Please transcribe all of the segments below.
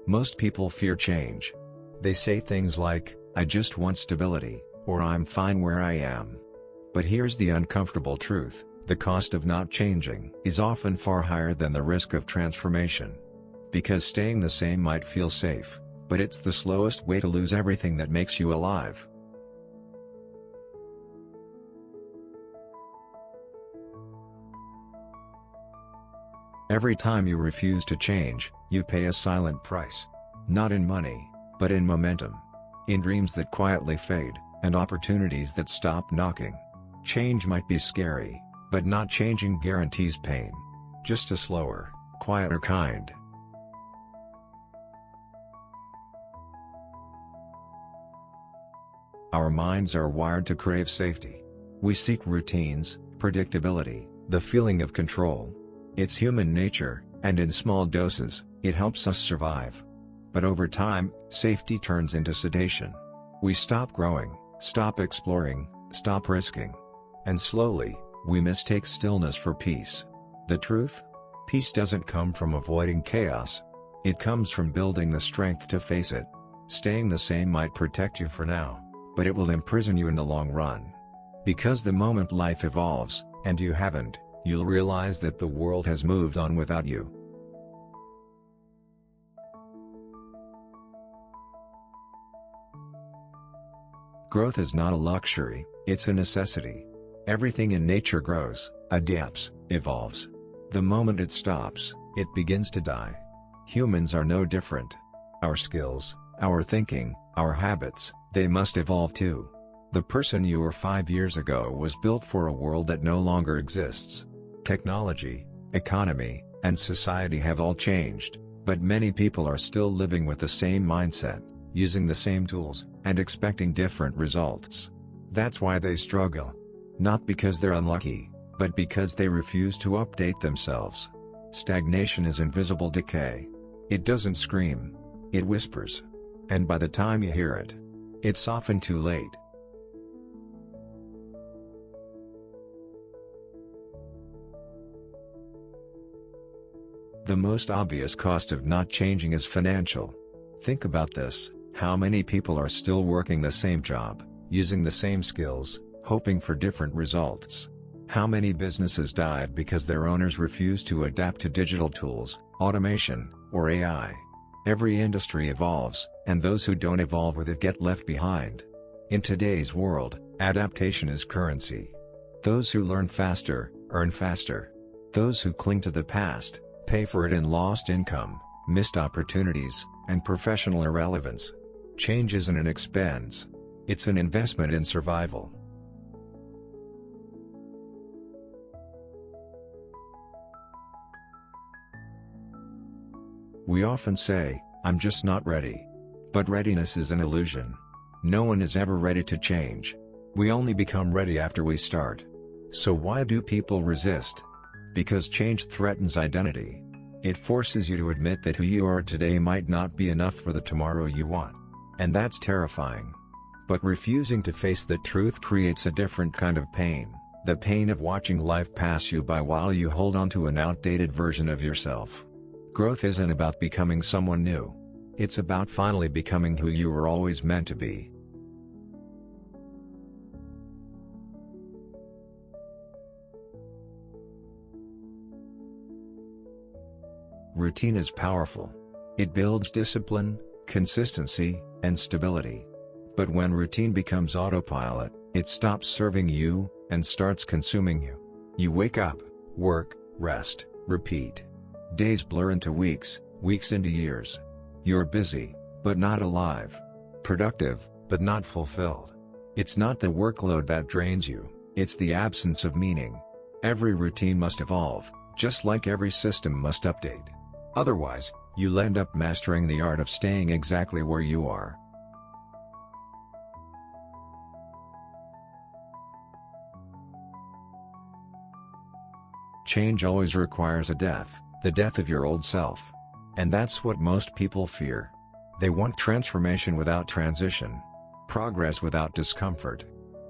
Most people fear change. They say things like, "I just want stability," or "I'm fine where I am." But here's the uncomfortable truth: the cost of not changing is often far higher than the risk of transformation. Because staying the same might feel safe, but it's the slowest way to lose everything that makes you alive. Every time you refuse to change, you pay a silent price. Not in money, but in momentum. In dreams that quietly fade, and opportunities that stop knocking. Change might be scary, but not changing guarantees pain. Just a slower, quieter kind. Our minds are wired to crave safety. We seek routines, predictability, the feeling of control. It's human nature, and in small doses, it helps us survive. But over time, safety turns into sedation. We stop growing, stop exploring, stop risking. And slowly, we mistake stillness for peace. The truth? Peace doesn't come from avoiding chaos. It comes from building the strength to face it. Staying the same might protect you for now, but it will imprison you in the long run. Because the moment life evolves, and you haven't, you'll realize that the world has moved on without you. Growth is not a luxury, it's a necessity. Everything in nature grows, adapts, evolves. The moment it stops, it begins to die. Humans are no different. Our skills, our thinking, our habits, they must evolve too. The person you were 5 years ago was built for a world that no longer exists. Technology, economy, and society have all changed, but many people are still living with the same mindset, using the same tools, and expecting different results. That's why they struggle. Not because they're unlucky, but because they refuse to update themselves. Stagnation is invisible decay. It doesn't scream. It whispers. And by the time you hear it, it's often too late. The most obvious cost of not changing is financial. Think about this: how many people are still working the same job, using the same skills, hoping for different results? How many businesses died because their owners refused to adapt to digital tools, automation, or AI? Every industry evolves, and those who don't evolve with it get left behind. In today's world, adaptation is currency. Those who learn faster, earn faster. Those who cling to the past, pay for it in lost income, missed opportunities, and professional irrelevance. Change isn't an expense. It's an investment in survival. We often say, "I'm just not ready." But readiness is an illusion. No one is ever ready to change. We only become ready after we start. So why do people resist? Because change threatens identity. It forces you to admit that who you are today might not be enough for the tomorrow you want. And that's terrifying. But refusing to face the truth creates a different kind of pain, the pain of watching life pass you by while you hold on to an outdated version of yourself. Growth isn't about becoming someone new. It's about finally becoming who you were always meant to be. Routine is powerful. It builds discipline, consistency, and stability. But when routine becomes autopilot, it stops serving you, and starts consuming you. You wake up, work, rest, repeat. Days blur into weeks, weeks into years. You're busy, but not alive. Productive, but not fulfilled. It's not the workload that drains you, it's the absence of meaning. Every routine must evolve, just like every system must update. Otherwise, you'll end up mastering the art of staying exactly where you are. Change always requires a death, the death of your old self. And that's what most people fear. They want transformation without transition. Progress without discomfort.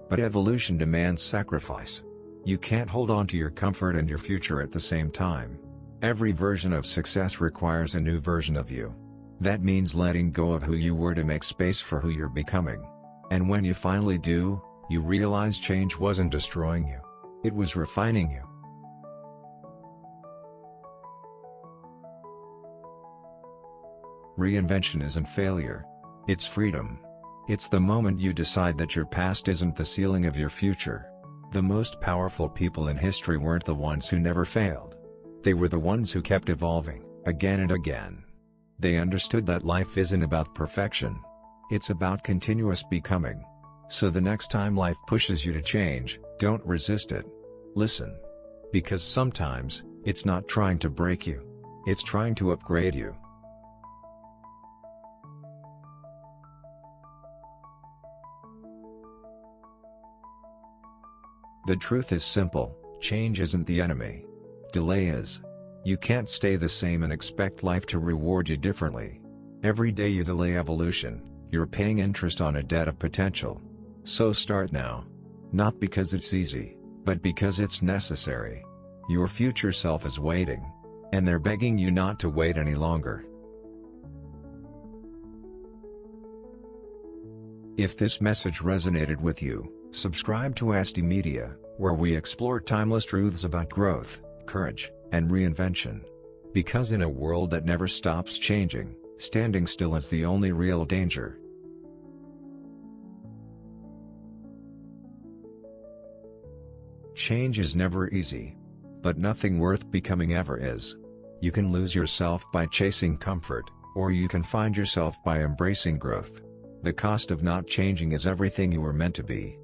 But evolution demands sacrifice. You can't hold on to your comfort and your future at the same time. Every version of success requires a new version of you. That means letting go of who you were to make space for who you're becoming. And when you finally do, you realize change wasn't destroying you. It was refining you. Reinvention isn't failure. It's freedom. It's the moment you decide that your past isn't the ceiling of your future. The most powerful people in history weren't the ones who never failed. They were the ones who kept evolving, again and again. They understood that life isn't about perfection. It's about continuous becoming. So the next time life pushes you to change, don't resist it. Listen. Because sometimes, it's not trying to break you. It's trying to upgrade you. The truth is simple, change isn't the enemy. Delay is. You can't stay the same and expect life to reward you differently. Every day you delay evolution, you're paying interest on a debt of potential. So start now. Not because it's easy, but because it's necessary. Your future self is waiting. And they're begging you not to wait any longer. If this message resonated with you, subscribe to SD Media, where we explore timeless truths about growth, courage, and reinvention. Because in a world that never stops changing, standing still is the only real danger. Change is never easy. But nothing worth becoming ever is. You can lose yourself by chasing comfort, or you can find yourself by embracing growth. The cost of not changing is everything you were meant to be.